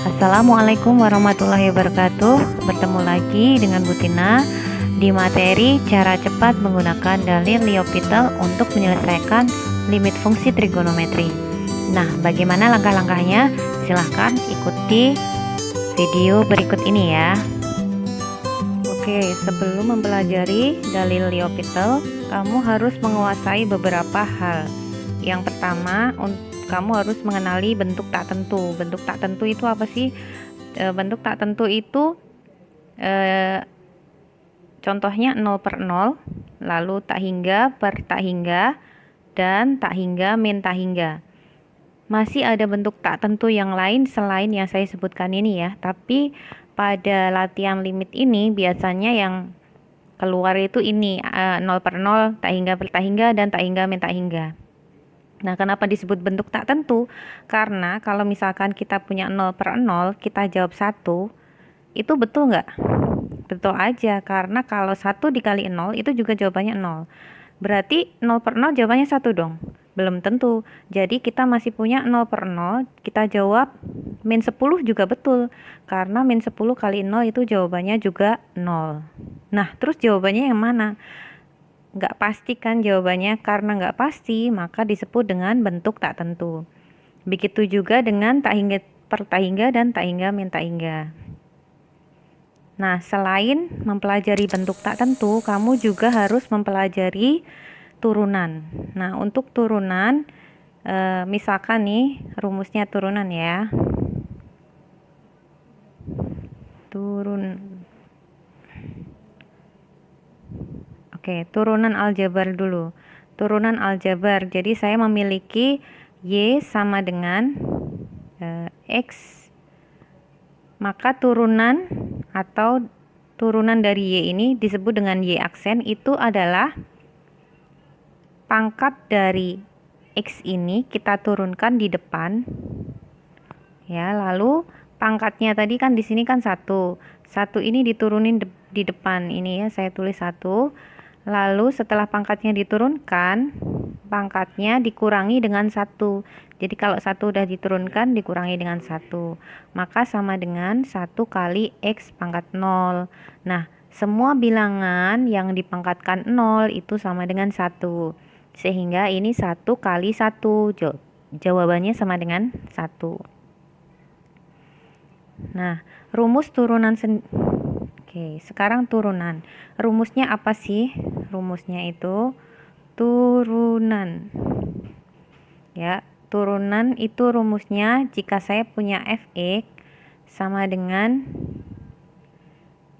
Assalamualaikum warahmatullahi wabarakatuh. Bertemu lagi dengan Bu Tina di materi cara cepat menggunakan dalil L'Hopital untuk menyelesaikan limit fungsi trigonometri. Nah, bagaimana langkah-langkahnya? Silahkan ikuti video berikut ini ya. Oke, sebelum mempelajari dalil L'Hopital, kamu harus menguasai beberapa hal. Yang pertama, kamu harus mengenali bentuk tak tentu. Bentuk tak tentu itu apa sih? Bentuk tak tentu itu contohnya 0 per 0, lalu tak hingga per tak hingga, dan tak hingga min tak hingga. Masih ada bentuk tak tentu yang lain selain yang saya sebutkan ini ya, tapi pada latihan limit ini biasanya yang keluar itu ini 0 per 0, tak hingga per tak hingga, dan tak hingga min tak hingga. Nah, kenapa disebut bentuk tak tentu? Karena kalau misalkan kita punya 0 per 0, kita jawab 1, itu betul nggak? Betul aja, karena kalau 1 dikali 0, itu juga jawabannya 0. Berarti 0 per 0 jawabannya 1 dong? Belum tentu. Jadi kita masih punya 0 per 0, kita jawab min 10 juga betul. Karena min 10 kali 0 itu jawabannya juga 0. Nah, terus jawabannya yang mana? Nggak pasti kan jawabannya, karena nggak pasti maka disebut dengan bentuk tak tentu. Begitu juga dengan tak hingga per tak hingga dan tak hingga min tak hingga. Nah, selain mempelajari bentuk tak tentu, kamu juga harus mempelajari turunan. Nah, untuk turunan misalkan nih rumusnya turunan ya. Oke, turunan aljabar dulu. Turunan aljabar. Jadi saya memiliki Y sama dengan X. Maka turunan atau turunan dari Y ini disebut dengan Y aksen, itu adalah pangkat dari X ini kita turunkan di depan. Ya, lalu pangkatnya tadi kan di sini kan 1. 1 ini diturunin di depan. Ini ya, saya tulis 1. Lalu setelah pangkatnya diturunkan, pangkatnya dikurangi dengan 1. Jadi kalau 1 udah diturunkan, dikurangi dengan 1. Maka sama dengan 1 kali X pangkat 0. Nah, semua bilangan yang dipangkatkan 0 itu sama dengan 1. Sehingga ini 1 kali 1. Jawabannya sama dengan 1. Nah, rumus turunan Oke, sekarang turunan. Rumusnya apa sih? Rumusnya itu turunan. Ya, turunan itu rumusnya jika saya punya fx sama dengan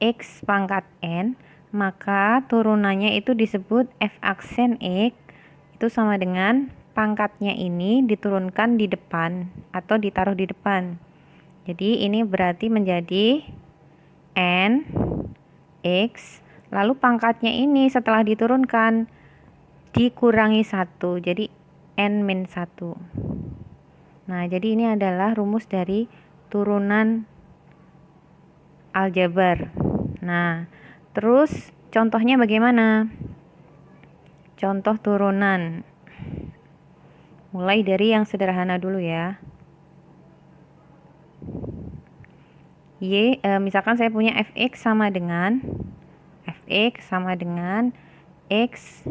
x pangkat n, maka turunannya itu disebut f aksen x itu sama dengan pangkatnya ini diturunkan di depan atau ditaruh di depan. Jadi ini berarti menjadi n X, lalu pangkatnya ini setelah diturunkan dikurangi 1, jadi N min 1. Nah, jadi ini adalah rumus dari turunan aljabar. Nah, terus contohnya bagaimana? Contoh turunan. Mulai dari yang sederhana dulu ya. Misalkan saya punya fx sama dengan x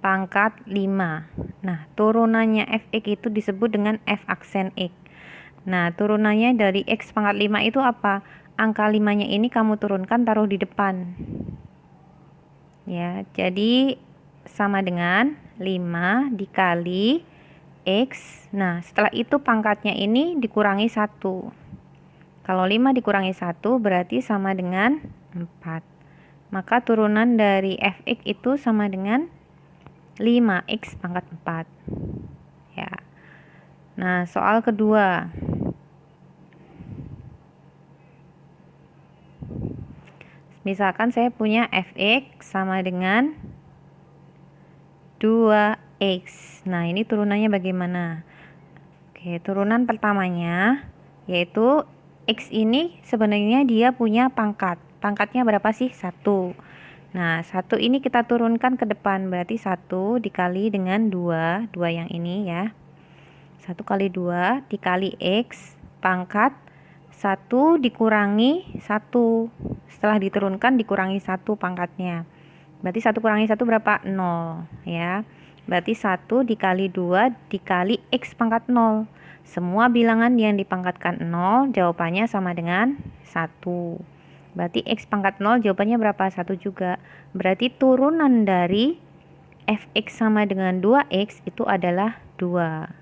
pangkat 5. Nah, turunannya fx itu disebut dengan f aksen x. Nah, turunannya dari x pangkat 5 itu apa? Angka 5-nya ini kamu turunkan, taruh di depan. Ya, jadi sama dengan 5 dikali x. Nah, setelah itu pangkatnya ini dikurangi 1. Kalau 5 dikurangi 1 berarti sama dengan 4. Maka turunan dari fx itu sama dengan 5x pangkat 4. Ya. Nah, soal kedua. Misalkan saya punya fx sama dengan 2x. Nah, ini turunannya bagaimana? Oke, turunan pertamanya yaitu X ini sebenarnya dia punya pangkat. Pangkatnya berapa sih? 1. Nah, 1 ini kita turunkan ke depan. Berarti 1 dikali dengan 2. 2 yang ini ya. 1 kali 2 dikali X. pangkat 1 dikurangi 1. Setelah diturunkan dikurangi 1 pangkatnya. Berarti 1 kurangi 1 berapa? 0 ya. Berarti 1 dikali 2 dikali X pangkat 0. Semua bilangan yang dipangkatkan 0 jawabannya sama dengan 1. Berarti X pangkat 0 jawabannya berapa? 1 juga. Berarti turunan dari Fx sama dengan 2X itu adalah 2.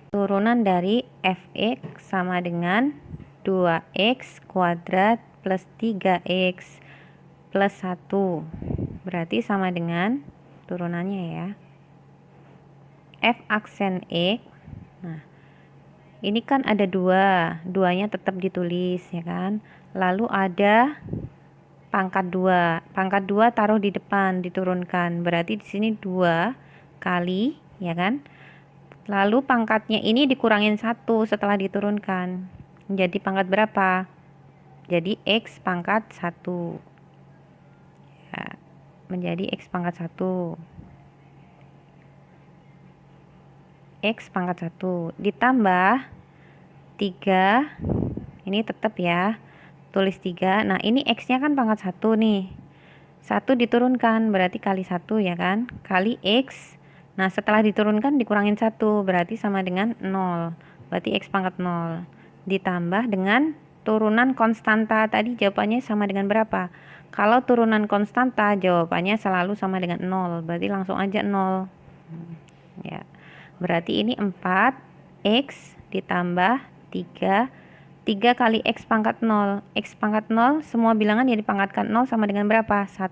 Turunan dari Fx sama dengan 2X kuadrat plus 3X plus 1. Berarti sama dengan turunannya ya. F aksen X. Nah, ini kan ada 2. 2-nya tetap ditulis ya kan. Lalu ada pangkat 2. Pangkat 2 taruh di depan, diturunkan. Berarti di sini 2 kali ya kan. Lalu pangkatnya ini dikurangin 1 setelah diturunkan. Jadi pangkat berapa? Jadi X pangkat 1. Ya, menjadi X pangkat 1. X pangkat 1 ditambah 3. Ini tetap ya. Tulis 3. Nah, ini X-nya kan pangkat 1 nih. 1 diturunkan berarti kali 1 ya kan. Kali X. Nah, setelah diturunkan dikurangin 1 berarti sama dengan 0. Berarti X pangkat 0. Ditambah dengan turunan konstanta. Tadi jawabannya sama dengan berapa? Kalau turunan konstanta jawabannya selalu sama dengan 0. Berarti langsung aja 0. Ya. Berarti ini 4X ditambah 3. 3 kali X pangkat 0. X pangkat 0 semua bilangan yang dipangkatkan 0 sama dengan berapa? 1.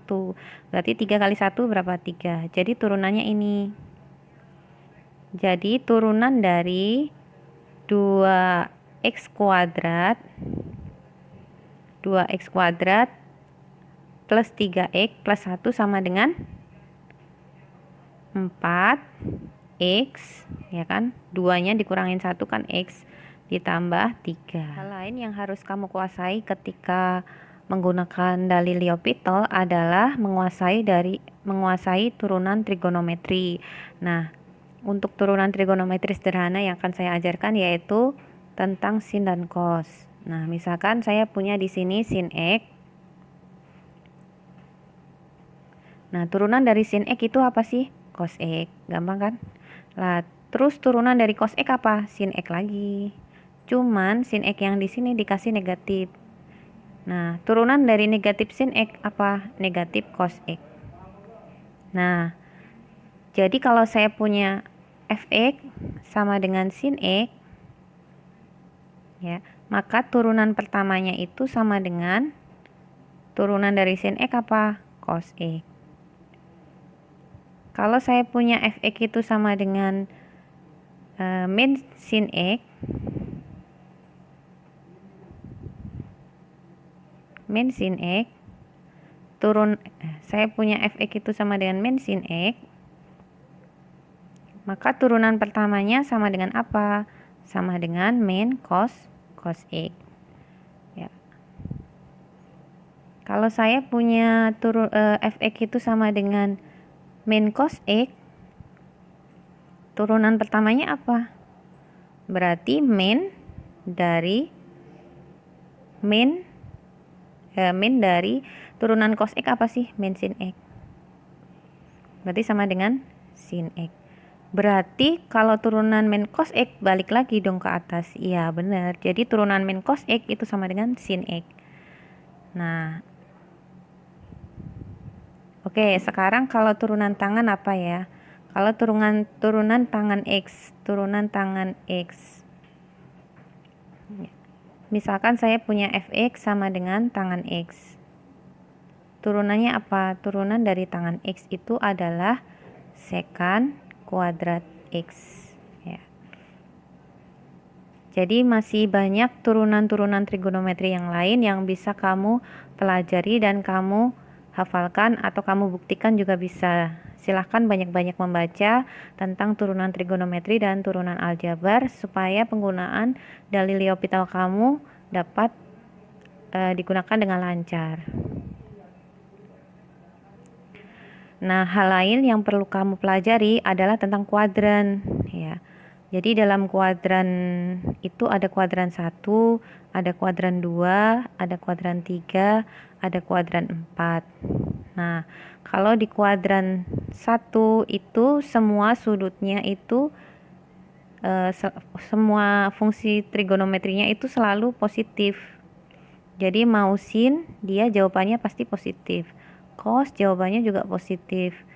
Berarti 3 kali 1 berapa? 3. Jadi turunannya ini. Jadi turunan dari 2x kuadrat 2x kuadrat plus 3x plus 1 sama dengan 4x ya kan. 2-nya dikurangin 1 kan X ditambah 3. Hal lain yang harus kamu kuasai ketika menggunakan dalil L'Hopital adalah menguasai turunan trigonometri. Nah, untuk turunan trigonometri sederhana yang akan saya ajarkan yaitu tentang sin dan cos. Nah, misalkan saya punya di sini sin X. Nah, turunan dari sin X itu apa sih? Cos X. Gampang kan? Lah, terus turunan dari cos X apa? Sin X lagi. Cuman sin X yang di sini dikasih negatif. Nah, turunan dari negatif sin X apa? Negatif cos X. Nah, jadi kalau saya punya Fx sama dengan sin X, ya, maka turunan pertamanya itu sama dengan turunan dari sin X apa? Cos X. Kalau saya punya Fx itu sama dengan min sin X, min sin X, saya punya Fx itu sama dengan min sin X, maka turunan pertamanya sama dengan apa? Sama dengan min cos X. Ya. Kalau saya punya Fx itu sama dengan min cos X, turunan pertamanya apa? Berarti min dari turunan cos X apa sih? Min sin X. Berarti sama dengan sin X. Berarti kalau turunan min cos X balik lagi dong ke atas. Iya benar. Jadi turunan min cos X itu sama dengan sin X. Nah, oke, sekarang kalau turunan tangan apa ya? Kalau turunan tangan X, misalkan saya punya Fx sama dengan tangan X. Turunannya apa? Turunan dari tangan X itu adalah secant kuadrat X. Ya. Jadi masih banyak turunan-turunan trigonometri yang lain yang bisa kamu pelajari dan kamu hafalkan atau kamu buktikan juga bisa. Silahkan banyak-banyak membaca tentang turunan trigonometri dan turunan aljabar supaya penggunaan dalil L'Hopital kamu dapat digunakan dengan lancar. Nah, hal lain yang perlu kamu pelajari adalah tentang kuadran ya. Jadi dalam kuadran itu ada kuadran 1, ada kuadran 2, ada kuadran 3, ada kuadran 4. Nah, kalau di kuadran 1 itu semua sudutnya itu semua fungsi trigonometrinya itu selalu positif. Jadi mau sin dia jawabannya pasti positif. Cos jawabannya juga positif.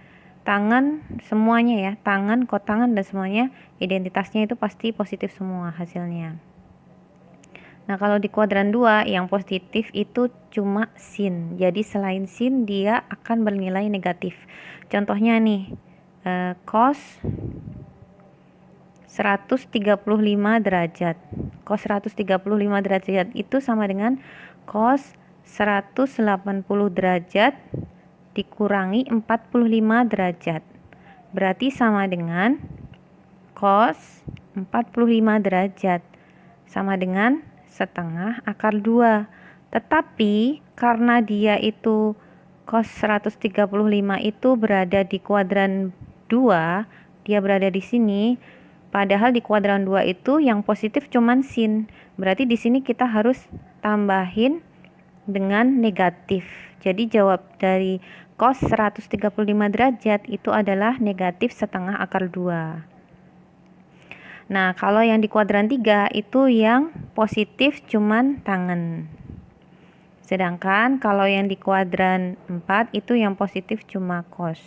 Tangan semuanya ya, tangan, kotangan dan semuanya identitasnya itu pasti positif semua hasilnya. Nah, kalau di kuadran 2 yang positif itu cuma sin. Jadi selain sin dia akan bernilai negatif. Contohnya nih, cos 135 derajat. Cos 135 derajat itu sama dengan cos 180 derajat dikurangi 45 derajat. Berarti sama dengan cos 45 derajat sama dengan setengah akar 2. Tetapi karena dia itu cos 135 itu berada di kuadran 2, dia berada di sini. Padahal di kuadran 2 itu yang positif cuman sin. Berarti di sini kita harus tambahin dengan negatif. Jadi jawab dari cos 135 derajat itu adalah negatif setengah akar 2. Nah, kalau yang di kuadran 3 itu yang positif cuman tangan. Sedangkan kalau yang di kuadran 4 itu yang positif cuma cos.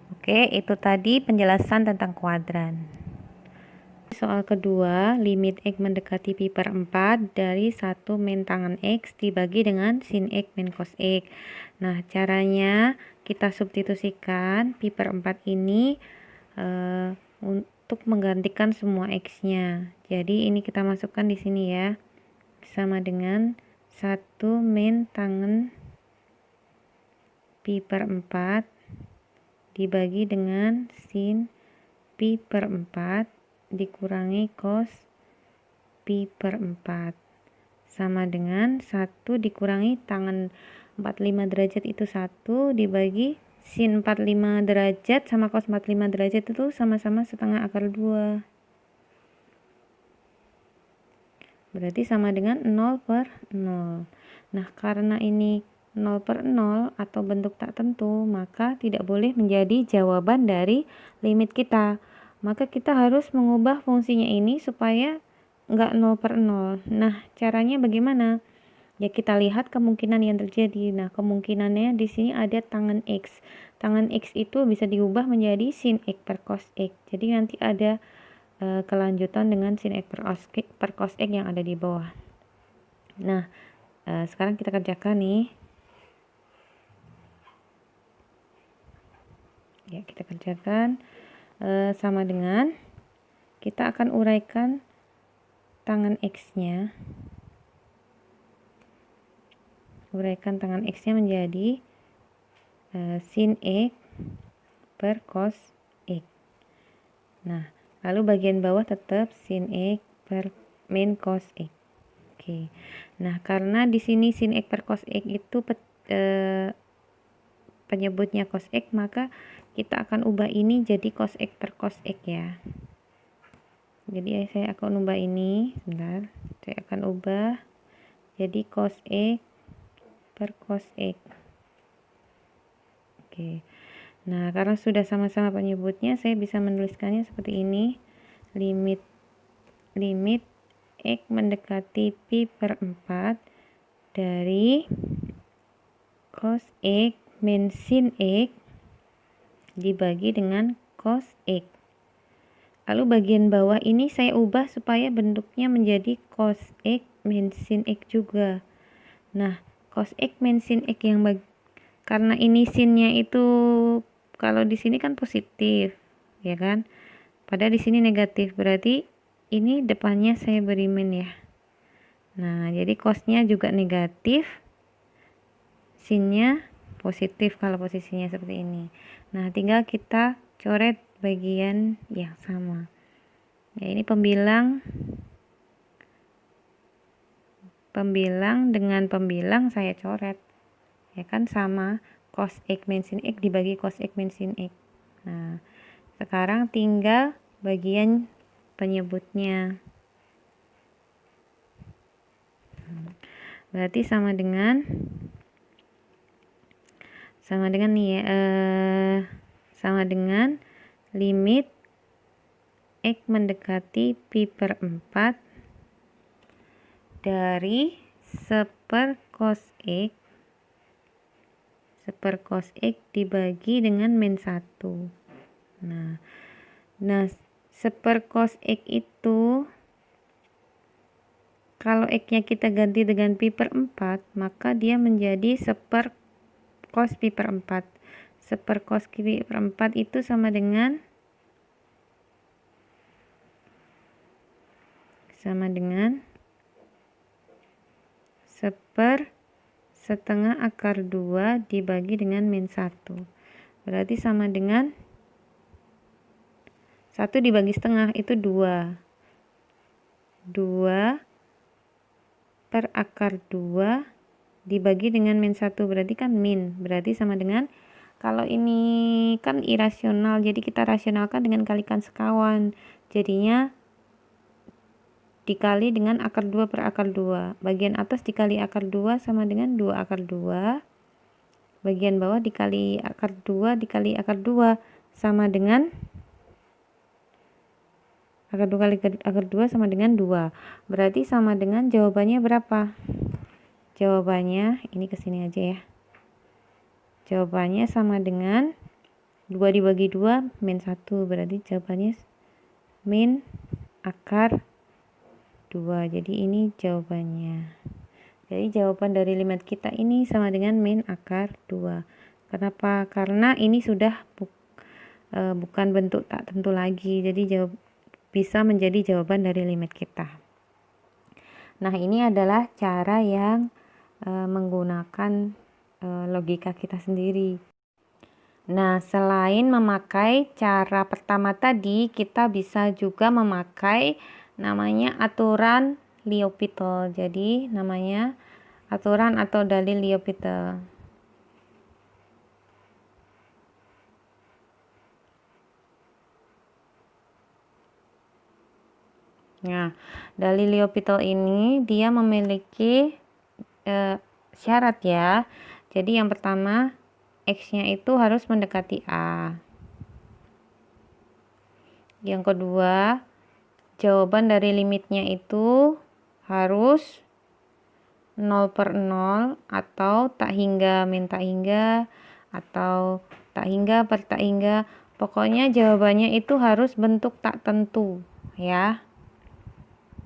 Oke, itu tadi penjelasan tentang kuadran. Soal kedua, limit X mendekati pi per 4 dari 1 min tangan X dibagi dengan sin X min cos X. Nah, caranya kita substitusikan pi per 4 ini untuk menggantikan semua X-nya. Jadi ini kita masukkan di sini ya. Sama dengan 1 min tangan pi per 4 dibagi dengan sin pi per 4 dikurangi cos pi per 4 sama dengan 1 dikurangi tangan 45 derajat itu 1 dibagi sin 45 derajat sama cos 45 derajat itu sama-sama setengah akar 2. Berarti sama dengan 0 per 0. Nah, karena ini 0 per 0 atau bentuk tak tentu, maka tidak boleh menjadi jawaban dari limit kita. Maka kita harus mengubah fungsinya ini supaya nggak 0 per 0. Nah, caranya bagaimana? Ya, kita lihat kemungkinan yang terjadi. Nah, kemungkinannya di sini ada tangan X. Tangan X itu bisa diubah menjadi sin X per cos X. Jadi nanti ada kelanjutan dengan sin X per cos X yang ada di bawah. Nah, sekarang kita kerjakan nih. Ya, kita kerjakan sama dengan kita akan uraikan tangan X-nya. Uraikan tangan X-nya menjadi sin X per cos X. Nah, lalu bagian bawah tetap sin X per min cos X. Oke. Nah, karena di sini sin X per cos X itu penyebutnya cos X, maka kita akan ubah ini jadi cos X per cos X ya. Jadi saya akan ubah ini, sebentar. Saya akan ubah jadi cos X per cos X. Oke. Nah, karena sudah sama-sama penyebutnya, saya bisa menuliskannya seperti ini. Limit X mendekati pi per 4 dari cos X min sin X dibagi dengan cos X. Lalu bagian bawah ini saya ubah supaya bentuknya menjadi cos X min sin X juga. Nah, cos X min sin X karena ini sinnya itu kalau di sini kan positif, ya kan? Padahal di sini negatif, berarti ini depannya saya beri min ya. Nah, jadi cosnya juga negatif, sinnya positif kalau posisinya seperti ini. Nah, tinggal kita coret bagian yang sama. Ya, ini pembilang dengan pembilang saya coret. Ya kan sama cos X min sin X dibagi cos X min sin X. Nah, sekarang tinggal bagian penyebutnya. Berarti sama dengan nih ya, sama dengan limit X mendekati pi per 4 dari 1/cos X dibagi dengan min 1. Nah 1/cos X itu kalau X-nya kita ganti dengan pi per 4, maka dia menjadi 1/cos pi per 4. 1/cos pi per 4 itu sama dengan 1/setengah akar 2 dibagi dengan min 1. Berarti sama dengan 1 dibagi setengah itu 2. 2 per akar 2 dibagi dengan min 1, berarti kan min. Berarti sama dengan, kalau ini kan irasional, jadi kita rasionalkan dengan kalikan sekawan. Jadinya dikali dengan akar 2 per akar 2. Bagian atas dikali akar 2 sama dengan 2 akar 2. Bagian bawah dikali akar 2 dikali akar 2 sama dengan akar 2 kali akar 2 sama dengan 2. Berarti sama dengan jawabannya berapa? Jawabannya ini kesini aja ya. Jawabannya sama dengan 2 dibagi 2 min 1. Berarti jawabannya min akar 2. Jadi ini jawabannya. Jadi jawaban dari limit kita ini sama dengan min akar 2. Kenapa? Karena ini sudah bukan bentuk tak tentu lagi. Jadi bisa menjadi jawaban dari limit kita. Nah, ini adalah cara yang menggunakan logika kita sendiri. Nah, selain memakai cara pertama tadi, kita bisa juga memakai namanya aturan L'Hopital. Jadi namanya aturan atau dalil L'Hopital. Nah, dalil L'Hopital ini dia memiliki syarat ya. Jadi yang pertama, X-nya itu harus mendekati A. Yang kedua, jawaban dari limitnya itu harus 0/0 atau tak hingga min tak hingga atau tak hingga per tak hingga. Pokoknya jawabannya itu harus bentuk tak tentu ya.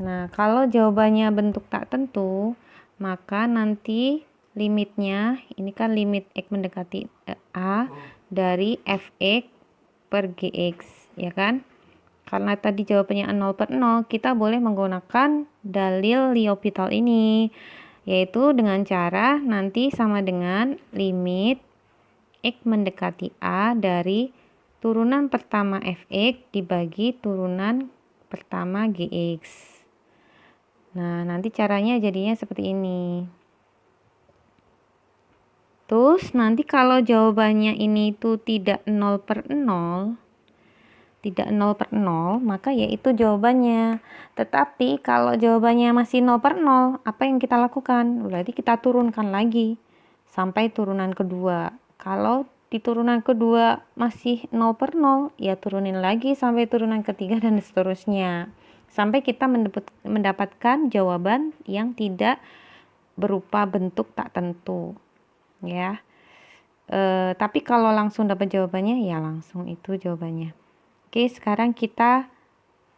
Nah, kalau jawabannya bentuk tak tentu, maka nanti limitnya, ini kan limit X mendekati A dari fx per gx, ya kan? Karena tadi jawabannya 0/0, kita boleh menggunakan dalil L'Hopital ini, yaitu dengan cara nanti sama dengan limit X mendekati A dari turunan pertama fx dibagi turunan pertama gx. Nah, nanti caranya jadinya seperti ini. Terus nanti kalau jawabannya ini tuh tidak 0/0, maka ya itu jawabannya. Tetapi kalau jawabannya masih 0/0, apa yang kita lakukan? Berarti kita turunkan lagi sampai turunan kedua. Kalau di turunan kedua masih 0/0, ya turunin lagi sampai turunan ketiga dan seterusnya. Sampai kita mendapatkan jawaban yang tidak berupa bentuk tak tentu. Ya. Tapi kalau langsung dapat jawabannya, ya langsung itu jawabannya. Oke, sekarang kita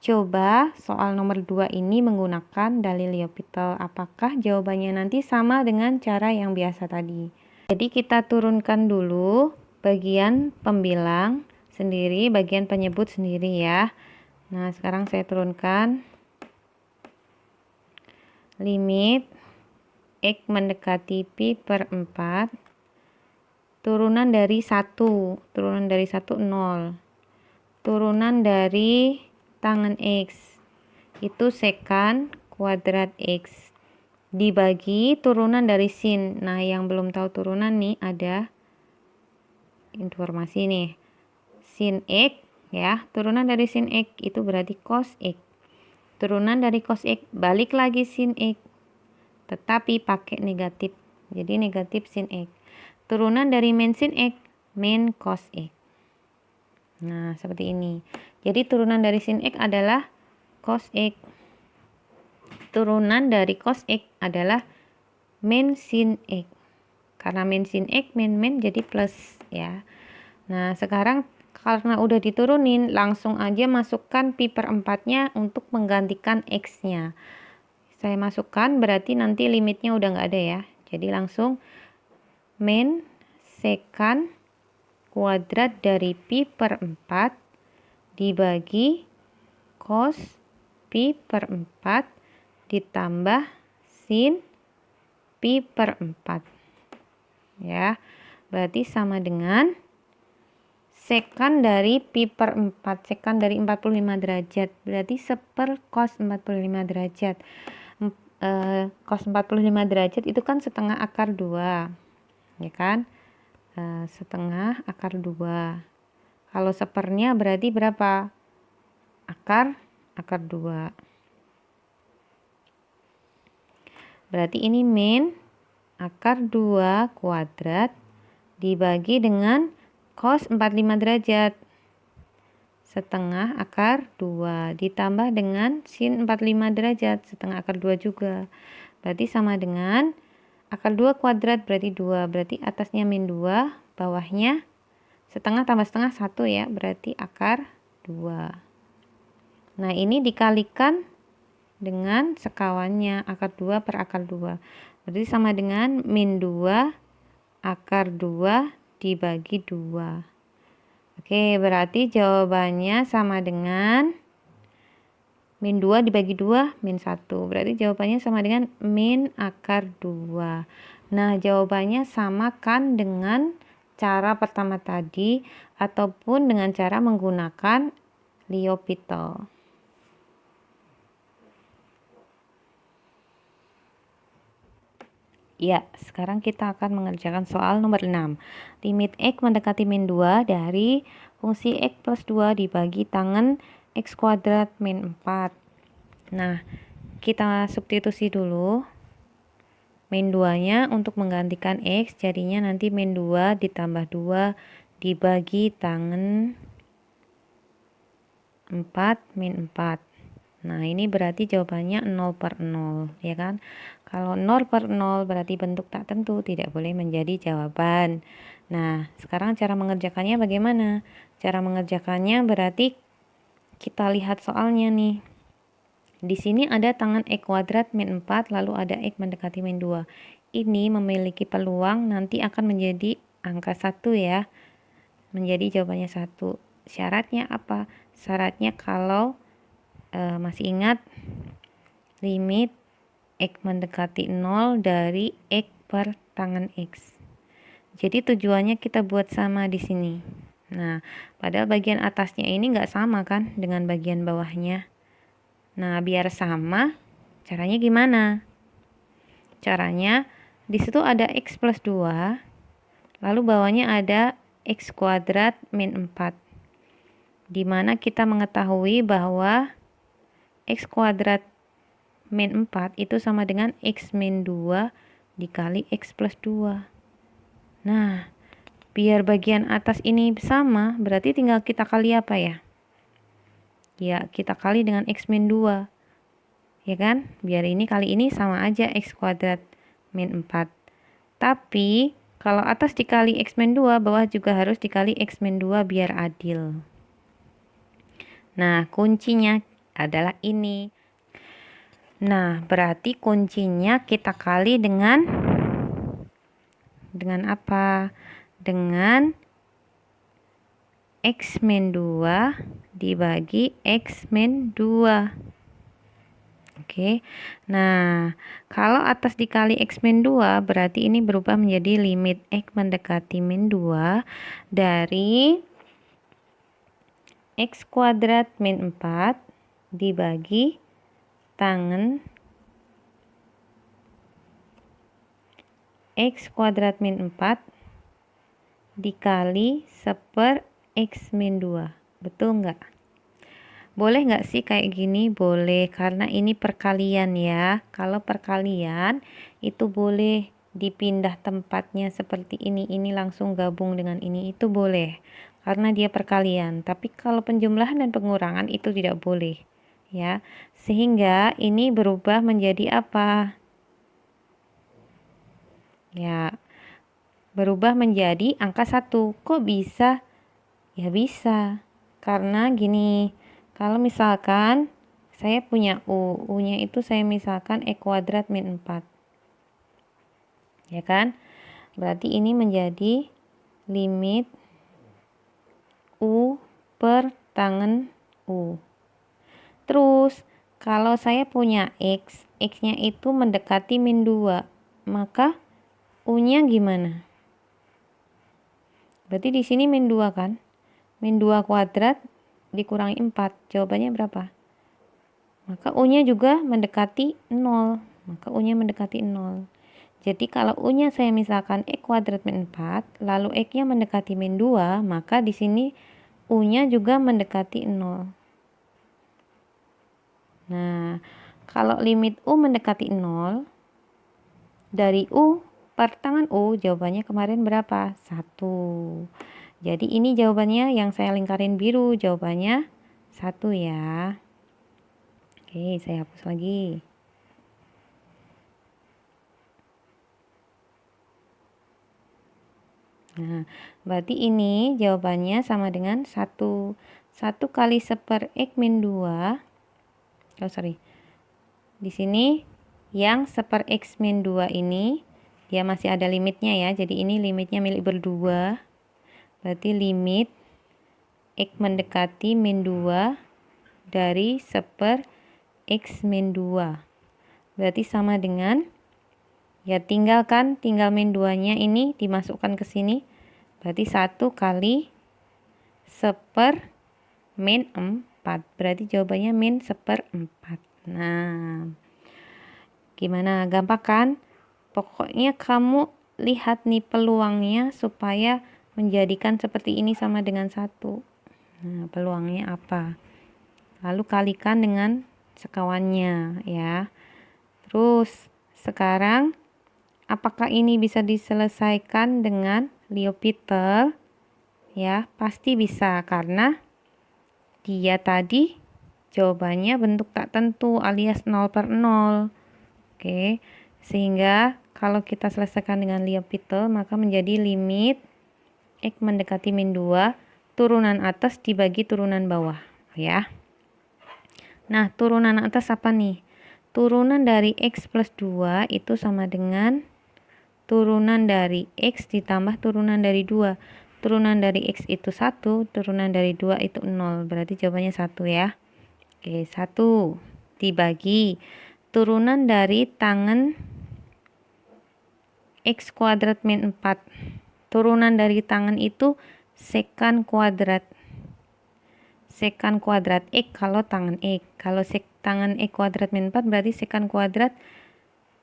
coba soal nomor 2 ini menggunakan dalil L'Hopital. Apakah jawabannya nanti sama dengan cara yang biasa tadi? Jadi kita turunkan dulu bagian pembilang sendiri, bagian penyebut sendiri ya. Nah, sekarang saya turunkan limit X mendekati pi per 4 turunan dari 1 0, turunan dari tangan X itu sekan kuadrat X dibagi turunan dari sin. Nah, yang belum tahu turunan nih ada informasi nih, sin X ya. Turunan dari sin X itu berarti cos X. Turunan dari cos X balik lagi sin X, tetapi pakai negatif. Jadi negatif sin X. Turunan dari min sin X, min cos X. Nah, seperti ini. Jadi turunan dari sin X adalah cos X. Turunan dari cos X adalah min sin X. Karena min sin X, min jadi plus ya. Nah, sekarang karena udah diturunin, langsung aja masukkan pi per 4-nya untuk menggantikan X-nya. Saya masukkan, berarti nanti limitnya udah nggak ada ya. Jadi langsung min sekant kuadrat dari pi per 4 dibagi cos pi per 4 ditambah sin pi per 4. Ya, berarti sama dengan sekant dari pi per 4, sekant dari 45 derajat, berarti seper cos 45 derajat. Cos 45 derajat itu kan setengah akar 2, ya kan? Setengah akar 2. Kalau sepernya berarti berapa? Akar 2. Berarti ini min akar 2 kuadrat dibagi dengan cos 45 derajat setengah akar 2 ditambah dengan sin 45 derajat setengah akar 2 juga. Berarti sama dengan akar 2 kuadrat berarti 2. Berarti atasnya min 2, bawahnya setengah tambah setengah 1 ya. Berarti akar 2. Nah, ini dikalikan dengan sekawannya akar 2 per akar 2. Berarti sama dengan min 2 akar 2 dibagi 2. Oke, berarti jawabannya sama dengan min 2 dibagi 2, min 1. Berarti jawabannya sama dengan min akar 2. Nah, jawabannya samakan dengan cara pertama tadi ataupun dengan cara menggunakan L'Hopital. Ya, sekarang kita akan mengerjakan soal nomor 6. Limit X mendekati min 2 dari fungsi X plus 2 dibagi tangen X kuadrat min 4. Nah, kita substitusi dulu. Min 2-nya untuk menggantikan X, jadinya nanti min 2 ditambah 2 dibagi tangen 4 min 4. Nah, ini berarti jawabannya 0 per 0, ya kan? Kalau 0 per 0 berarti bentuk tak tentu, tidak boleh menjadi jawaban. Nah, sekarang cara mengerjakannya bagaimana? Cara mengerjakannya berarti kita lihat soalnya nih. Di sini ada tangan X kuadrat min 4, lalu ada X mendekati min 2. Ini memiliki peluang nanti akan menjadi angka 1 ya. Menjadi jawabannya 1. Syaratnya apa? Syaratnya kalau masih ingat limit X mendekati 0 dari X per tangen X. Jadi tujuannya kita buat sama di sini. Nah, padahal bagian atasnya ini nggak sama kan dengan bagian bawahnya. Nah, biar sama, caranya gimana? Caranya, di situ ada X plus 2, lalu bawahnya ada X kuadrat min 4. Dimana kita mengetahui bahwa X kuadrat min 4 itu sama dengan X min 2 dikali X plus 2. Nah, biar bagian atas ini sama, berarti tinggal kita kali apa ya? Ya, kita kali dengan X min 2. Ya kan? Biar ini kali ini sama aja X kuadrat min 4. Tapi, kalau atas dikali X min 2, bawah juga harus dikali X min 2 biar adil. Nah, kuncinya adalah ini. Nah, berarti kuncinya kita kali dengan apa? Dengan X min 2 dibagi X min 2. Oke. Nah, kalau atas dikali X min 2 berarti ini berubah menjadi limit X mendekati min 2 dari X kuadrat min 4 dibagi tangen X kuadrat min 4 dikali seper X min 2. Betul nggak? Boleh nggak sih kayak gini? Boleh, karena ini perkalian ya. Kalau perkalian itu boleh dipindah tempatnya seperti ini langsung gabung dengan ini, itu boleh. Karena dia perkalian. Tapi kalau penjumlahan dan pengurangan itu tidak boleh. Ya, sehingga ini berubah menjadi apa? Ya, berubah menjadi angka 1. Kok bisa? Ya bisa. Karena gini, kalau misalkan saya punya U-nya itu saya misalkan E kuadrat min 4. Ya kan? Berarti ini menjadi limit U per tangen U. Terus, kalau saya punya X, X-nya itu mendekati min 2, maka U-nya gimana? Berarti di sini min 2 kan? Min 2 kuadrat dikurangi 4, jawabannya berapa? Maka U-nya juga mendekati 0. Maka U-nya mendekati 0. Jadi kalau U-nya saya misalkan E kuadrat min 4, lalu X-nya mendekati min 2, maka di sini U-nya juga mendekati 0. Nah, kalau limit U mendekati 0, dari U per tangan U, jawabannya kemarin berapa? 1. Jadi ini jawabannya yang saya lingkarin biru, jawabannya 1 ya. Oke, saya hapus lagi. Nah, berarti ini jawabannya sama dengan 1. 1 kali 1 X min 2. Oh, sorry. Di sini yang 1 X min 2 ini, dia masih ada limitnya ya. Jadi ini limitnya milik berdua. Berarti limit X mendekati min 2 dari 1 X min 2. Berarti sama dengan, ya tinggal min 2-nya ini dimasukkan ke sini. Berarti 1 kali 1 min 4. Berarti jawabannya min 1/4. Nah, gimana? Gampang kan? Pokoknya kamu lihat nih peluangnya supaya menjadikan seperti ini sama dengan 1. Nah, peluangnya apa? Lalu kalikan dengan sekawannya ya. Terus sekarang apakah ini bisa diselesaikan dengan L'Hopital? Ya, pasti bisa karena dia tadi jawabannya bentuk tak tentu alias 0/0. Oke, sehingga kalau kita selesaikan dengan L'Hopital maka menjadi limit X mendekati min 2 turunan atas dibagi turunan bawah ya. Nah, turunan atas apa nih? Turunan dari X plus 2 itu sama dengan turunan dari X ditambah turunan dari 2. Turunan dari X itu 1, turunan dari 2 itu 0. Berarti jawabannya 1 ya. Oke, 1 dibagi turunan dari tangen X kuadrat min 4. Turunan dari tangen itu sekan kuadrat. Sekan kuadrat X kalau tangen X. Kalau tangen X kuadrat min 4 berarti sekan kuadrat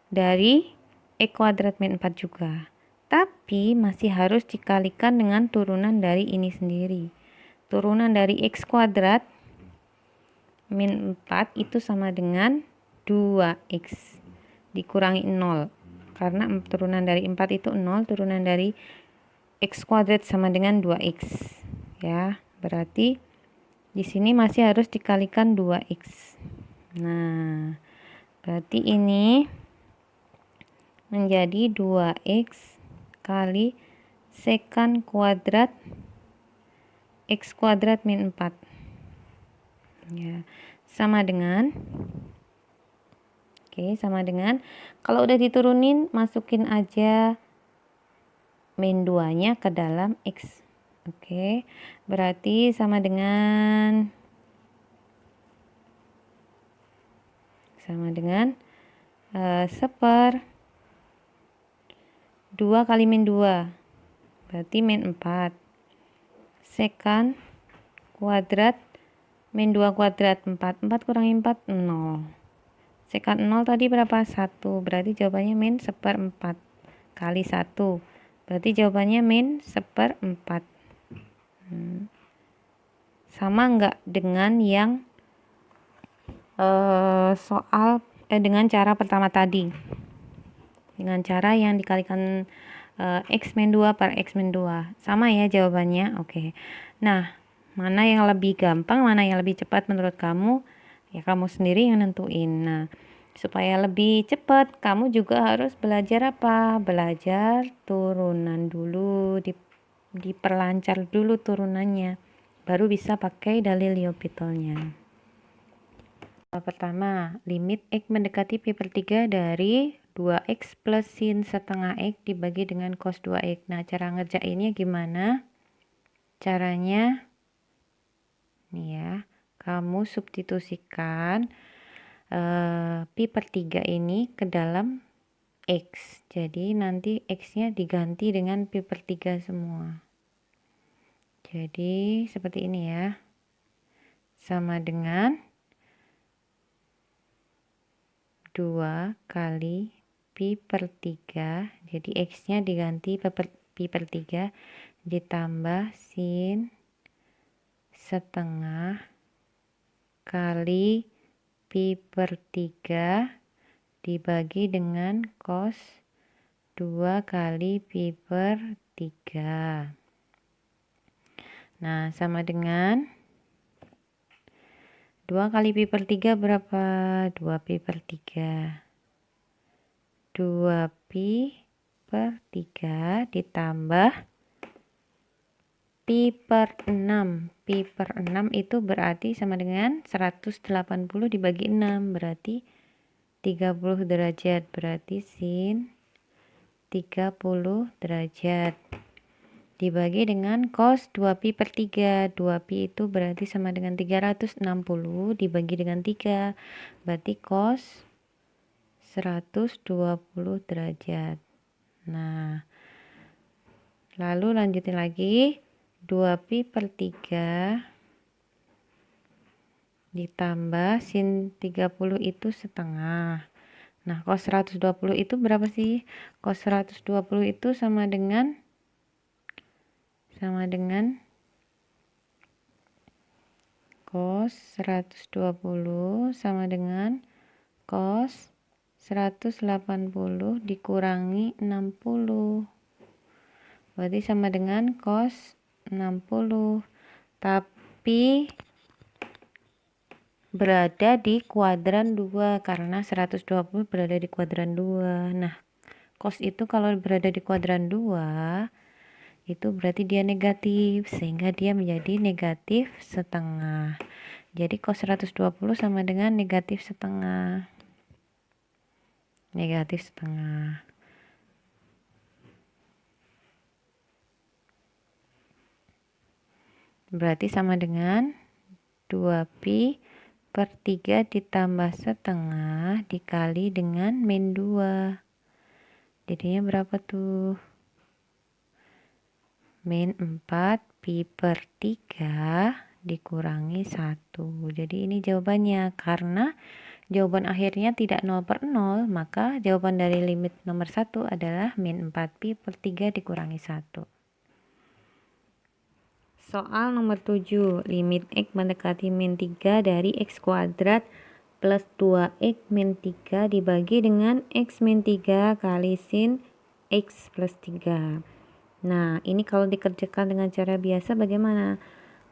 dari X kuadrat min 4 juga. Tapi masih harus dikalikan dengan turunan dari ini sendiri. Turunan dari X kuadrat min 4 itu sama dengan 2X dikurangi 0. Karena turunan dari 4 itu 0, turunan dari X kuadrat sama dengan 2X. Ya, berarti di sini masih harus dikalikan 2X. Nah, berarti ini menjadi 2X kali sekan kuadrat X kuadrat min 4. Ya, sama dengan, oke, sama dengan, kalau udah diturunin, masukin aja min 2-nya ke dalam X. Oke, berarti sama dengan 2 kali min 2. Berarti min 4. Sekan kuadrat min 2 kuadrat 4. 4 kurangi 4, 0. Sekan 0 tadi berapa? 1. Berarti jawabannya min 1/4 kali 1. Berarti jawabannya min 1/4. Sama nggak dengan yang dengan cara pertama tadi, dengan cara yang dikalikan X min 2 per X min 2, sama ya jawabannya. Oke. Nah, mana yang lebih gampang, mana yang lebih cepat menurut kamu? Ya kamu sendiri yang nentuin. Nah, supaya lebih cepat, kamu juga harus belajar apa? Belajar turunan dulu, diperlancar dulu turunannya, baru bisa pakai dalil L'Hopitalnya. Pertama, limit X mendekati pi per 3 dari 2X plus sin setengah X dibagi dengan cos 2X. Nah, cara ngerjainnya gimana? Caranya, nih ya, kamu substitusikan pi per 3 ini ke dalam X. Jadi nanti X-nya diganti dengan pi per 3 semua. Jadi seperti ini ya. Sama dengan 2 kali pi per 3, jadi X nya diganti pi per 3 ditambah sin setengah kali pi per 3 dibagi dengan cos 2 kali pi per 3. Nah, sama dengan 2 kali pi per 3 berapa? 2 pi per 3. 2 pi per 3 ditambah pi per 6. Pi per 6 itu berarti sama dengan 180 dibagi 6. Berarti 30 derajat. Berarti sin 30 derajat. Dibagi dengan cos 2 pi per 3. 2 pi itu berarti sama dengan 360 dibagi dengan 3. Berarti cos 120 derajat. Nah, lalu lanjutin lagi. 2 pi per 3 ditambah sin 30 itu setengah. Nah, cos 120 itu berapa sih? Cos 120 itu sama dengan cos 120 sama dengan cos 180 dikurangi 60. Berarti sama dengan cos 60. Tapi berada di kuadran 2 karena 120 berada di kuadran 2. Nah, cos itu kalau berada di kuadran 2 itu berarti dia negatif, sehingga dia menjadi negatif setengah. Jadi cos 120 sama dengan negatif setengah. Negatif setengah. Berarti sama dengan 2 pi per 3 ditambah setengah dikali dengan min 2. Jadinya berapa tuh? Min 4 pi per 3 dikurangi 1. Jadi ini jawabannya. Karena jawaban akhirnya tidak 0 per 0, maka jawaban dari limit nomor 1 adalah min 4 pi per 3 dikurangi 1. Soal nomor 7, limit X mendekati min 3 dari X kuadrat plus 2X min 3 dibagi dengan X min 3 kali sin X plus 3. Nah, ini kalau dikerjakan dengan cara biasa bagaimana?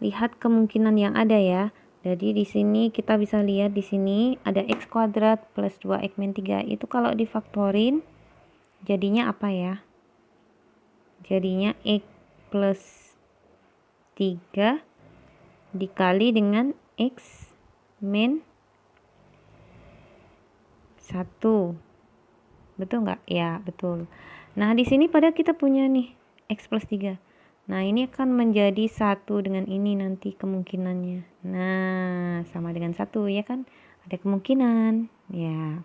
Lihat kemungkinan yang ada ya. Jadi di sini kita bisa lihat di sini ada X kuadrat plus 2X min 3. Itu kalau difaktorin jadinya apa ya? Jadinya X plus 3 dikali dengan X min 1. Betul nggak? Ya, betul. Nah, di sini pada kita punya nih X plus 3. Nah, ini akan menjadi 1 dengan ini nanti kemungkinannya. Nah, sama dengan 1 ya kan? Ada kemungkinan. Ya.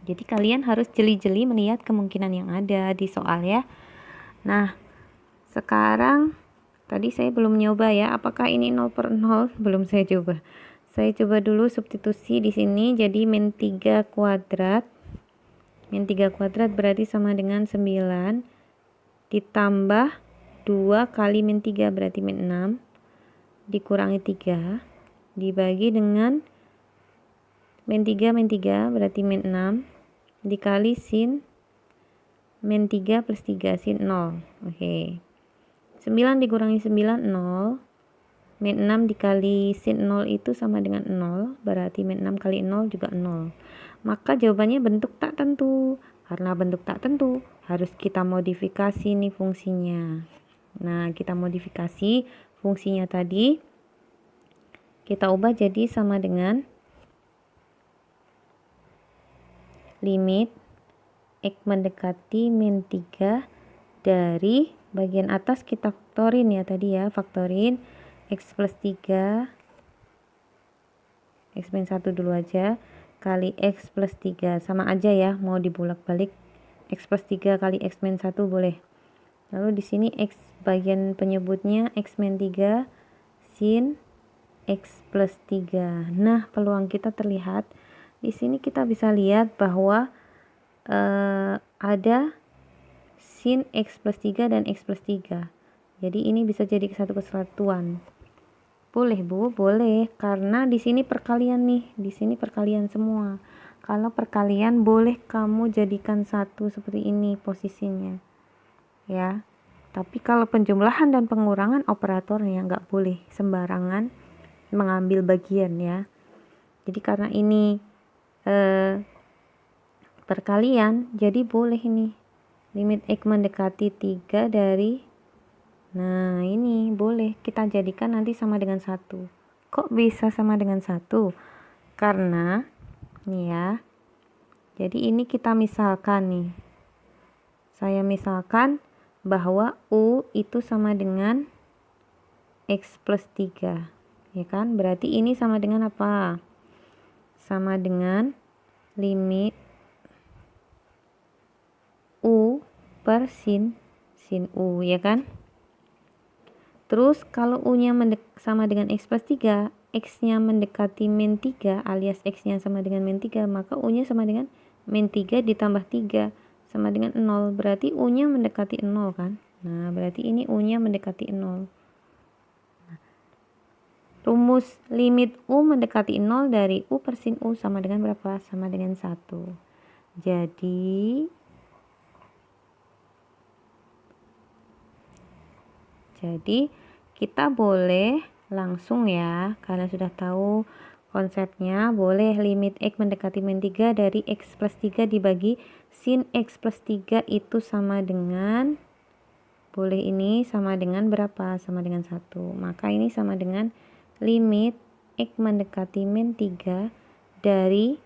Jadi kalian harus jeli-jeli melihat kemungkinan yang ada di soal ya. Nah, sekarang tadi saya belum nyoba ya, apakah ini 0 per 0? Belum saya coba. Saya coba dulu substitusi di sini, jadi min 3 kuadrat. Min 3 kuadrat berarti sama dengan 9 ditambah 2 kali min 3 berarti min 6 dikurangi 3 dibagi dengan min 3 berarti min 6 dikali sin min 3 plus 3 sin 0. Oke. 9 dikurangi 9 0. Min 6 dikali sin 0 itu sama dengan 0, berarti min 6 kali 0 juga 0. Maka jawabannya bentuk tak tentu. Karena bentuk tak tentu, harus kita modifikasi nih fungsinya. Nah, kita modifikasi fungsinya tadi. Kita ubah jadi sama dengan limit X mendekati min 3 dari bagian atas kita faktorin ya tadi ya, faktorin X plus 3 X min 1 dulu aja kali X plus 3 sama aja ya, mau dibulak-balik X plus 3 kali X min 1 boleh. Lalu di sini X bagian penyebutnya X min 3 sin X plus 3. Nah, peluang kita terlihat di sini, kita bisa lihat bahwa ada sin X plus 3 dan X plus 3. Jadi ini bisa jadi satu kesatuan. Boleh Bu, boleh, karena di sini perkalian nih, di sini perkalian semua. Kalau perkalian boleh kamu jadikan satu seperti ini posisinya, ya. Tapi kalau penjumlahan dan pengurangan operatornya nggak boleh sembarangan mengambil bagian ya. Jadi karena ini perkalian, jadi boleh ini limit X mendekati 3 dari, nah ini boleh kita jadikan nanti sama dengan 1. Kok bisa sama dengan 1? Karena nih ya, jadi ini kita misalkan nih, saya misalkan bahwa U itu sama dengan X plus 3 ya kan, berarti ini sama dengan apa? Sama dengan limit U per sin U ya kan. Terus kalau U-nya sama dengan X plus 3, X-nya mendekati min 3 alias X-nya sama dengan min 3, maka U-nya sama dengan min 3 ditambah 3 sama dengan 0. Berarti U-nya mendekati 0 kan. Nah, berarti ini U-nya mendekati 0. Rumus limit U mendekati 0 dari U per sin U sama dengan berapa? Sama dengan 1. Jadi kita boleh langsung ya, karena sudah tahu konsepnya, boleh limit X mendekati min 3 dari X plus 3 dibagi sin X plus 3 itu sama dengan, boleh ini sama dengan berapa? Sama dengan 1. Maka ini sama dengan limit X mendekati min 3 dari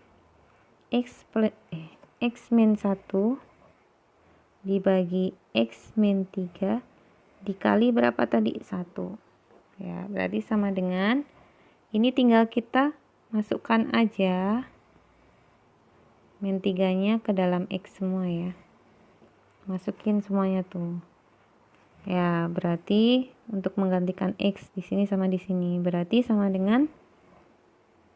X min 1 dibagi X min 3 dikali berapa tadi? 1. Ya, berarti sama dengan, ini tinggal kita masukkan aja min 3-nya ke dalam X semua ya. Masukin semuanya tuh. Ya, berarti untuk menggantikan X di sini sama di sini, berarti sama dengan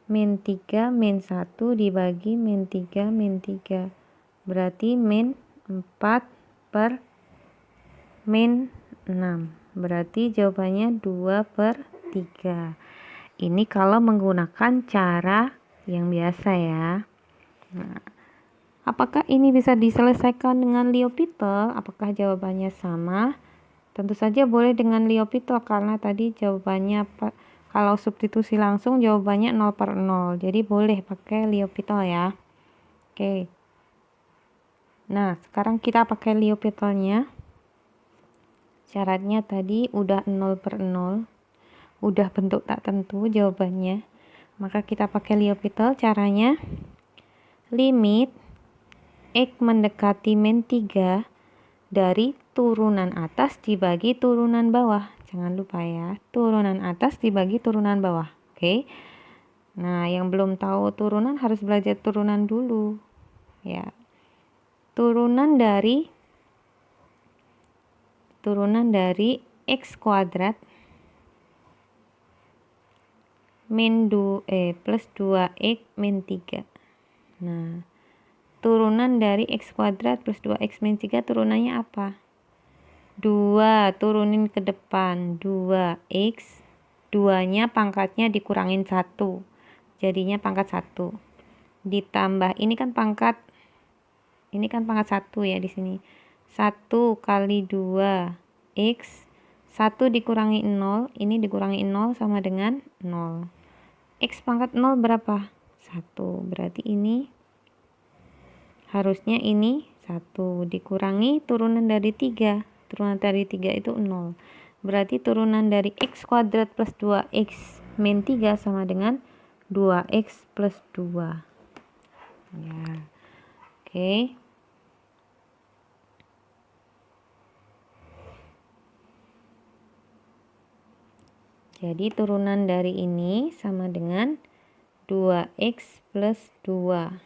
min 3 min 1 dibagi min 3 min 3. Berarti min 4 per min 6. Berarti jawabannya 2/3. Ini kalau menggunakan cara yang biasa ya. Nah, apakah ini bisa diselesaikan dengan L'Hopital? Apakah jawabannya sama? Tentu saja boleh dengan L'Hopital, karena tadi jawabannya kalau substitusi langsung jawabannya 0/0. Jadi boleh pakai L'Hopital ya. Oke. Nah, sekarang kita pakai L'Hopitalnya. Syaratnya tadi udah 0/0, udah bentuk tak tentu jawabannya. Maka kita pakai L'Hopital. Caranya limit X mendekati min 3 dari turunan atas dibagi turunan bawah. Jangan lupa ya, turunan atas dibagi turunan bawah. Oke. Nah, yang belum tahu turunan harus belajar turunan dulu. Ya. Turunan dari X kuadrat min plus 2X min 3. Nah, turunan dari X kuadrat plus 2X min 3 turunannya apa? 2, turunin ke depan, 2X 2-nya pangkatnya dikurangin 1. Jadinya pangkat 1. Ditambah ini kan pangkat 1 ya di sini. 1 kali 2 X, 1 dikurangi 0, ini dikurangi 0 sama dengan 0. X pangkat 0 berapa? 1. Berarti ini harusnya ini 1 dikurangi turunan dari 3. Turunan dari 3 itu 0. Berarti turunan dari X kuadrat plus 2X min 3 sama dengan 2X plus 2. Ya. Oke. Jadi turunan dari ini sama dengan 2X plus 2.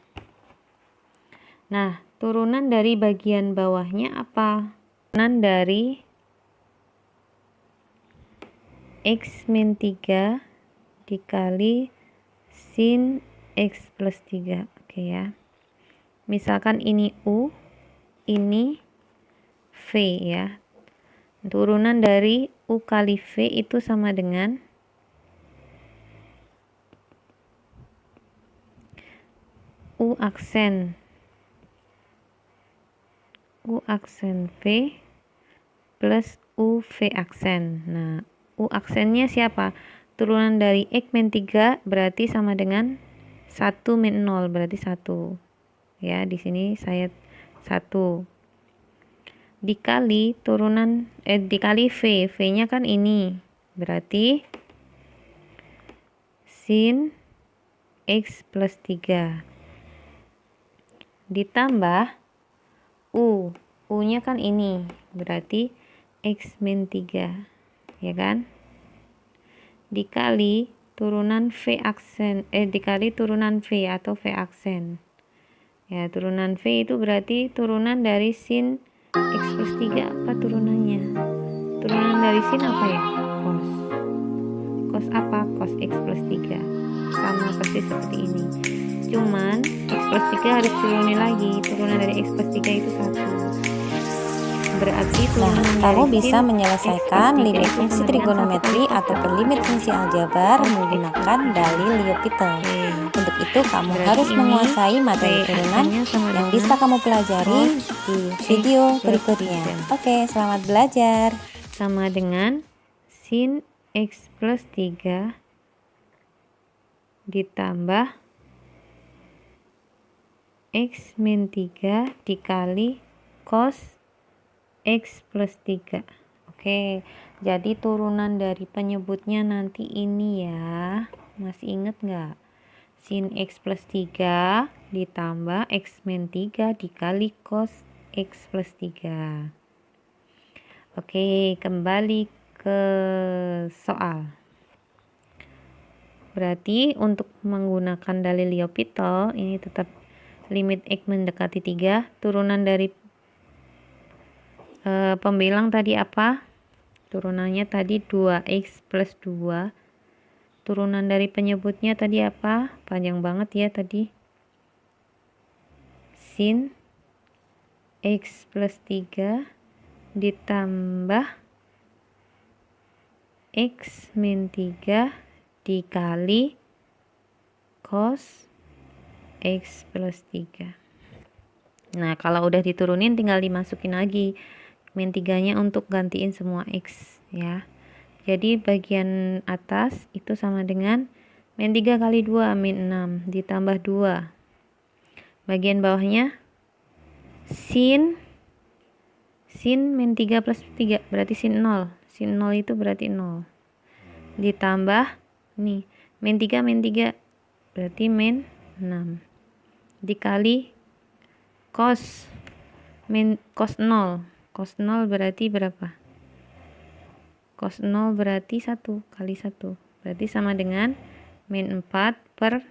Nah, turunan dari bagian bawahnya apa? Turunan dari X min 3 dikali sin X plus 3. Oke ya. Misalkan ini U, ini V ya. Turunan dari U kali V itu sama dengan U aksen V plus U V aksen. Nah, U aksennya siapa? Turunan dari X min 3 berarti sama dengan 1 min 0 berarti 1. Ya, di sini saya 1. Dikali turunan dikali V. V-nya kan ini. Berarti sin X plus 3 ditambah U. U-nya kan ini. Berarti X min 3. Ya kan? Dikali turunan V aksen dikali turunan V atau V aksen. Ya, turunan V itu berarti turunan dari sin X plus 3 apa turunannya? Turunan dari sin apa ya? Cos. Cos apa? Cos X plus 3. Sama persis seperti ini. Cuman X plus 3 harus turuni lagi. Turunan dari X plus 3 itu 1. Berarti kamu bisa menyelesaikan limit fungsi trigonometri ataupun limit fungsi aljabar menggunakan dalil L'Hopital. Untuk itu kamu harus menguasai materi turunan yang bisa kamu pelajari di video berikutnya. Oke, selamat belajar. Sama dengan sin X plus 3 ditambah X min 3 dikali cos X plus 3. Oke, jadi turunan dari penyebutnya nanti ini ya. Masih inget nggak? Sin X plus 3 ditambah X min 3 dikali cos X plus 3. Oke, kembali ke soal. Berarti untuk menggunakan dalil L'Hopital ini tetap limit X mendekati 3, turunan dari pembilang tadi apa? Turunannya tadi 2X plus 2. Turunan dari penyebutnya tadi apa? Panjang banget ya tadi. Sin X plus 3 ditambah X min 3 dikali cos X plus 3. Nah, kalau udah diturunin tinggal dimasukin lagi min 3-nya untuk gantiin semua X ya. Jadi bagian atas itu sama dengan min 3 kali 2 min 6 ditambah 2. Bagian bawahnya sin min 3 plus 3 berarti sin 0. Sin 0 itu berarti 0. Ditambah nih min 3 berarti min 6. Dikali cos 0. Cos 0 berarti berapa? Cos 0 berarti 1 kali 1. Berarti sama dengan min 4 per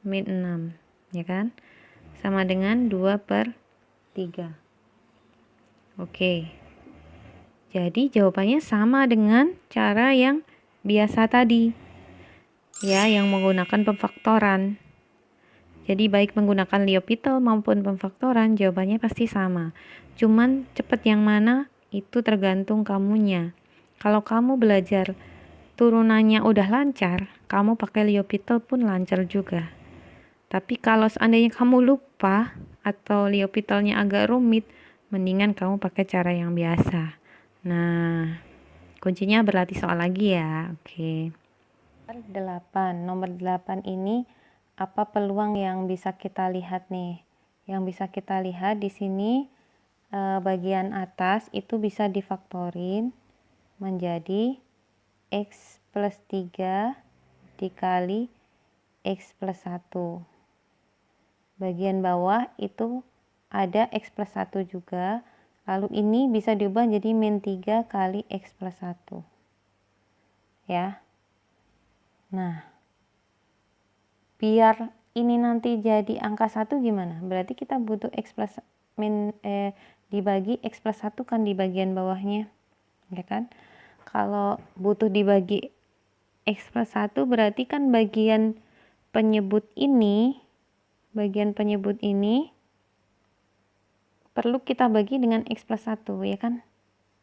min 6. Ya kan? Sama dengan 2 per 3. Oke. Jadi jawabannya sama dengan cara yang biasa tadi. Ya, yang menggunakan pemfaktoran. Jadi baik menggunakan L'Hopital maupun pemfaktoran jawabannya pasti sama. Cuman cepet yang mana itu tergantung kamunya. Kalau kamu belajar turunannya udah lancar, kamu pakai L'Hopital pun lancar juga. Tapi kalau seandainya kamu lupa atau L'Hopitalnya agak rumit, mendingan kamu pakai cara yang biasa. Nah, kuncinya berlatih soal lagi ya. Oke. Nomor 8 ini apa peluang yang bisa kita lihat nih? Yang bisa kita lihat di sini bagian atas itu bisa difaktorin menjadi X plus 3 dikali X plus 1. Bagian bawah itu ada X plus 1 juga. Lalu ini bisa diubah jadi min 3 kali X plus 1. Ya. Nah, biar ini nanti jadi angka 1 gimana? Berarti kita butuh X plus dibagi X plus 1 kan di bagian bawahnya. Ya kan? Kalau butuh dibagi X plus 1 berarti kan bagian penyebut ini perlu kita bagi dengan X plus 1, ya kan?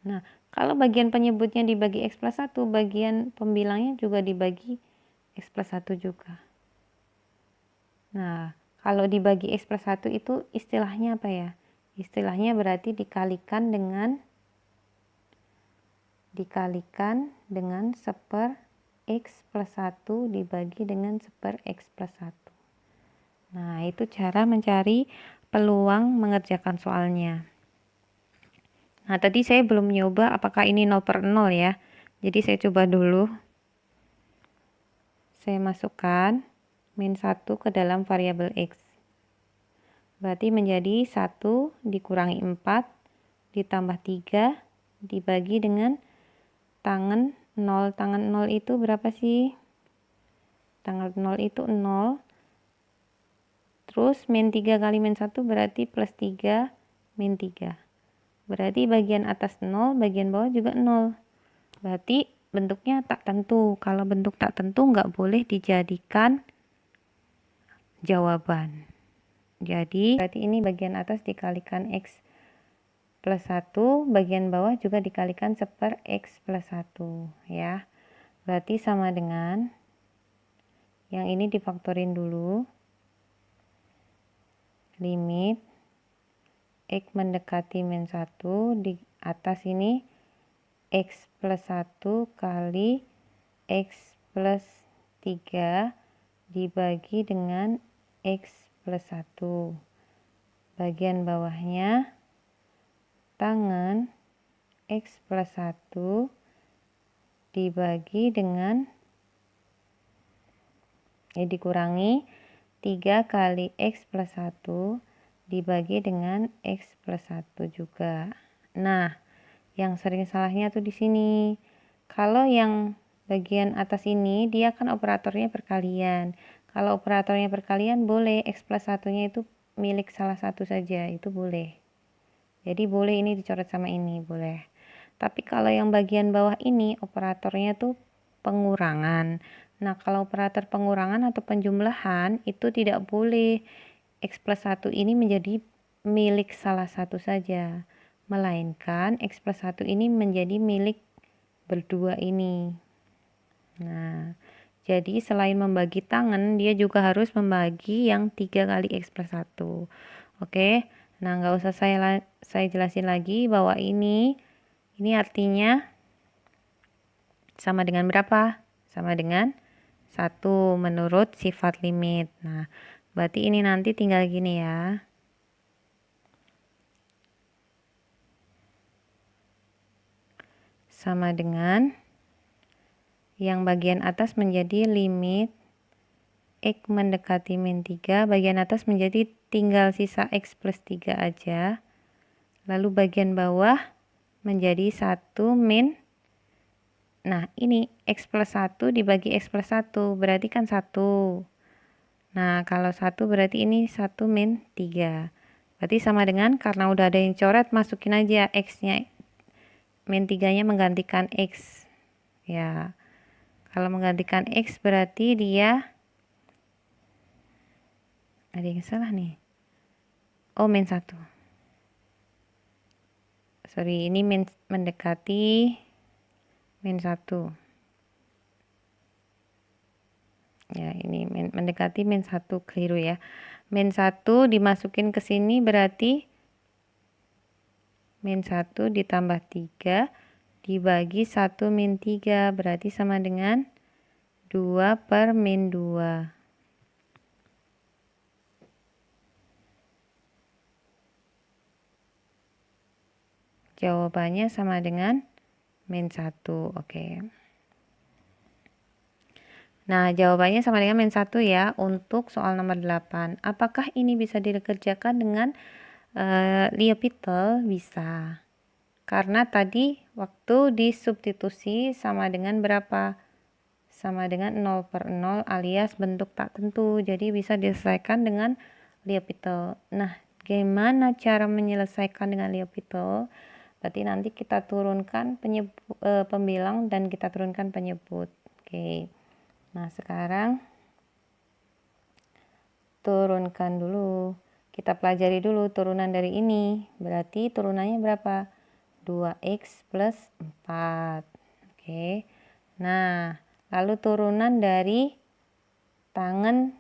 Nah, kalau bagian penyebutnya dibagi X plus 1, bagian pembilangnya juga dibagi X plus 1 juga. Nah, kalau dibagi X plus 1 itu istilahnya apa ya? Istilahnya berarti dikalikan dengan seper X plus 1 dibagi dengan seper X plus 1. Nah, itu cara mencari peluang mengerjakan soalnya. Nah, tadi saya belum nyoba apakah ini 0 per 0 ya. Jadi saya coba dulu. Saya masukkan min 1 ke dalam variabel X. Berarti menjadi 1 dikurangi 4 ditambah 3 dibagi dengan tangan 0. Tangan 0 itu berapa sih? Tangan 0 itu 0. Terus min 3 kali min 1 berarti plus 3 min 3. Berarti bagian atas 0, bagian bawah juga 0. Berarti bentuknya tak tentu. Kalau bentuk tak tentu nggak boleh dijadikan jawaban. Jadi berarti ini bagian atas dikalikan X plus 1, bagian bawah juga dikalikan seper X plus 1 ya. Berarti sama dengan yang ini difaktorin dulu. Limit X mendekati min 1 di atas ini X plus 1 kali X plus 3 dibagi dengan X plus 1. Bagian bawahnya tangan X plus 1 dibagi dengan dikurangi 3 kali X plus 1 dibagi dengan X plus 1 juga. Nah, yang sering salahnya tuh di sini. Kalau yang bagian atas ini, dia kan operatornya perkalian. Kalau operatornya perkalian boleh X plus 1-nya itu milik salah satu saja, itu boleh. Jadi boleh ini dicoret sama ini, boleh. Tapi kalau yang bagian bawah ini, operatornya tuh pengurangan. Nah, kalau operator pengurangan atau penjumlahan itu tidak boleh X plus 1 ini menjadi milik salah satu saja, melainkan X plus 1 ini menjadi milik berdua ini. Nah, jadi selain membagi tangan, dia juga harus membagi yang 3 kali X plus 1. Oke, nah nggak usah saya jelasin lagi bahwa ini artinya sama dengan berapa? Sama dengan 1 menurut sifat limit. Nah, berarti ini nanti tinggal gini ya. Sama dengan yang bagian atas menjadi limit X mendekati min 3. Bagian atas menjadi tinggal sisa X plus 3 aja. Lalu bagian bawah menjadi 1 min. Nah, ini X plus 1 dibagi X plus 1, berarti kan 1. Nah, kalau 1 berarti ini 1 min 3. Berarti sama dengan, karena udah ada yang coret, masukin aja X-nya. Min 3-nya menggantikan X. Ya, kalau menggantikan X berarti dia, ada yang salah nih. Oh, min 1. Sorry, ini mendekati min 1. Ya, ini mendekati min 1, keliru ya. Min 1 dimasukin ke sini berarti min 1 ditambah 3 dibagi 1 min 3 berarti sama dengan 2 per min 2. Jawabannya sama dengan min 1. Oke. Nah, jawabannya sama dengan min 1 ya untuk soal nomor 8. Apakah ini bisa dikerjakan dengan L'Hopital? Bisa. Karena tadi waktu disubstitusi sama dengan berapa? Sama dengan 0 per 0 alias bentuk tak tentu. Jadi bisa diselesaikan dengan L'Hopital. Nah, gimana cara menyelesaikan dengan L'Hopital? Berarti nanti kita turunkan pembilang dan kita turunkan penyebut. Oke. Nah, sekarang turunkan dulu. Kita pelajari dulu turunan dari ini. Berarti turunannya berapa? 2x plus 4. Oke. Nah, lalu turunan dari tangan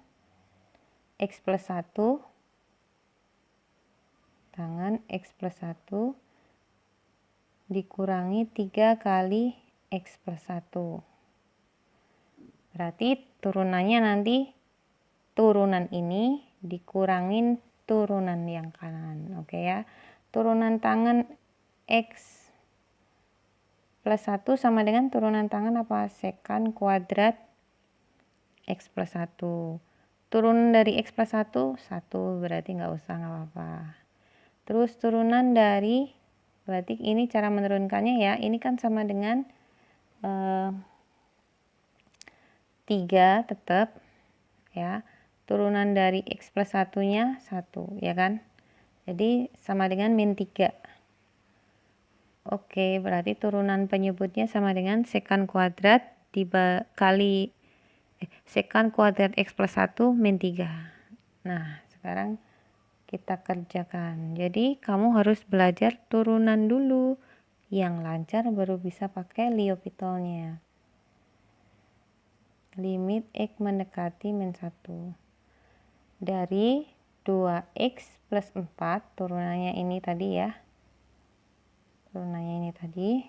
x plus 1. Tangan x plus 1 dikurangi 3 kali x plus 1. Berarti turunannya nanti turunan ini dikurangin turunan yang kanan. Oke ya. Turunan tangan x plus 1 sama dengan turunan tangan apa? Sekant kuadrat x plus 1. Turunan dari x plus 1, 1 berarti nggak usah, nggak apa-apa. Terus turunan dari, berarti ini cara menurunkannya ya. Ini kan sama dengan 3 tetap ya. Turunan dari x plus 1 nya 1 ya kan. Jadi sama dengan min 3. Oke, berarti turunan penyebutnya sama dengan sekant kuadrat dikali sekant kuadrat x plus 1 min 3. Nah, sekarang kita kerjakan. Jadi kamu harus belajar turunan dulu yang lancar baru bisa pakai L'Hopitalnya. Limit x mendekati min 1 dari 2x plus 4, turunannya ini tadi ya, turunannya ini tadi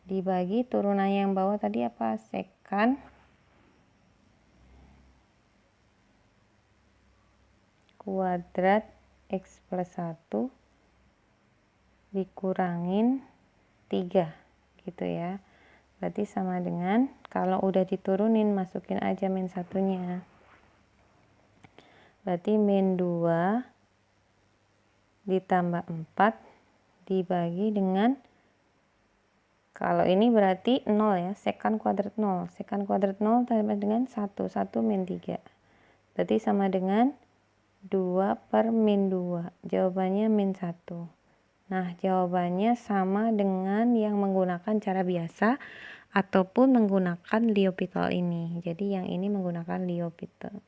dibagi turunannya yang bawah tadi apa? Sekant kuadrat x plus 1 dikurangin 3 gitu ya. Berarti sama dengan, kalau udah diturunin masukin aja min 1-nya. Berarti min 2 ditambah 4 dibagi dengan, kalau ini berarti 0 ya, sekant kuadrat 0. Sekant kuadrat 0 tambah dengan 1 min 3. Berarti sama dengan 2 per min 2. Jawabannya min 1. Nah, jawabannya sama dengan yang menggunakan cara biasa ataupun menggunakan L'Hopital ini. Jadi yang ini menggunakan L'Hopital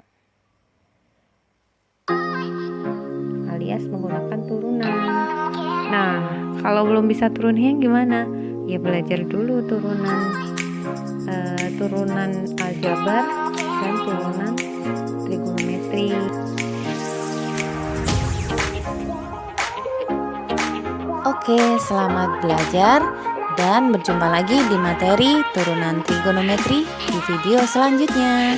alias menggunakan turunan. Nah, kalau belum bisa turunnya gimana? Ya belajar dulu turunan aljabar dan turunan trigonometri. Oke, selamat belajar dan berjumpa lagi di materi turunan trigonometri di video selanjutnya.